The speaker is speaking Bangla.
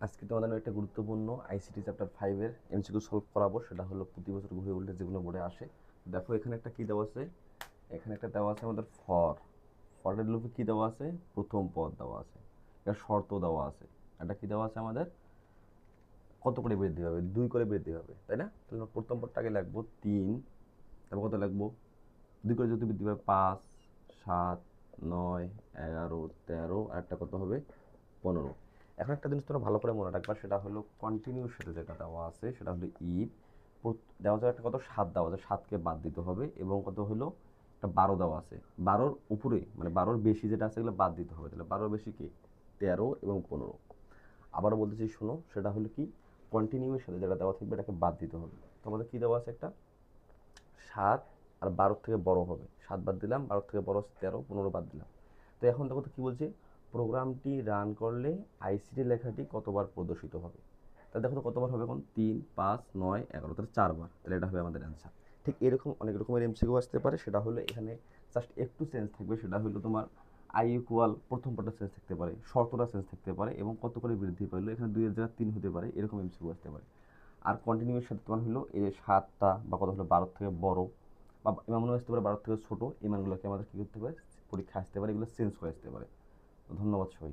আজকে তোমাদের একটা গুরুত্বপূর্ণ আইসিটি চ্যাপ্টার 5 এর এমসিকিউ সলভ করাবো। সেটা হলো প্রতি বছর ঘুরে উল্টে যেগুলো বোর্ডে আসে। দেখো এখানে একটা কি দেওয়া আছে, এখানে একটা দেওয়া আছে আমাদের ফরের লুপে কি দেওয়া আছে, প্রথম পদ দেওয়া আছে, এটা শর্ত দেওয়া আছে, এটা কি দেওয়া আছে আমাদের, কত করে বৃদ্ধি হবে, 2 করে বৃদ্ধি হবে, তাই না? তাহলে আমরা প্রথম পদটাকে লিখবো 3, তারপর কত লিখবো, 2 করে যদি বৃদ্ধি পাবে 5, 7, 9, 11, 13, আর একটা কত হবে, 15। এখন একটা জিনিস তোমরা ভালো করে মনে রাখবা, সেটা হলো কন্টিনিউর সাথে যেটা দেওয়া আছে সেটা হলো ঈদ। দেওয়া যাবে একটা কত, 7 দেওয়া আছে, 7কে বাদ দিতে হবে, এবং কত হলো একটা 12 দেওয়া আছে, 12-র উপরে মানে 12-র বেশি যেটা আছে এগুলো বাদ দিতে হবে। তাহলে 12-র বেশি কি, 13 এবং 15। আবারও বলতেছি শোনো, সেটা হলো কি, কন্টিনিউয়ের সাথে যেটা দেওয়া থাকবে এটাকে বাদ দিতে হবে। তোমাদের কি দেওয়া আছে, একটা 7 আর 12 থেকে বড় হবে, 7 বাদ দিলাম, 12 থেকে বড় 13, 15 বাদ দিলাম। তো এখন দেখো তো কী বলছে, প্রোগ্রামটি রান করলে আইসিটি লেখাটি কতবার প্রদর্শিত হবে। তাহলে দেখো তো কতবার হবে, এখন 3, 5, 9, 11, তাহলে 4বার। তাহলে এটা হবে আমাদের অ্যান্সার। ঠিক এরকম অনেক রকমের এমসিকিউ আসতে পারে। সেটা হলো এখানে জাস্ট একটু চেঞ্জ থাকবে, সেটা হলো তোমার আই ইকুয়াল প্রথম পার্টটা চেঞ্জ থাকতে পারে, শর্তটা চেঞ্জ থাকতে পারে, এবং কত করে বৃদ্ধি পাইলো এখানে 2 এর জায়গায় 3 হতে পারে, এরকম এমসিকিউ আসতে পারে। আর কন্টিনিউয়ের সাথে তোমার হলো এই যে 7টা বা কত হলো 12 থেকে বড়, বা এমনও আসতে পারে 12 থেকে ছোটো, এই মানগুলোকে আমাদের কী করতে পারে, পরীক্ষা আসতে পারে, এগুলো চেঞ্জ করে আসতে পারে। ধন্যবাদ সবাই।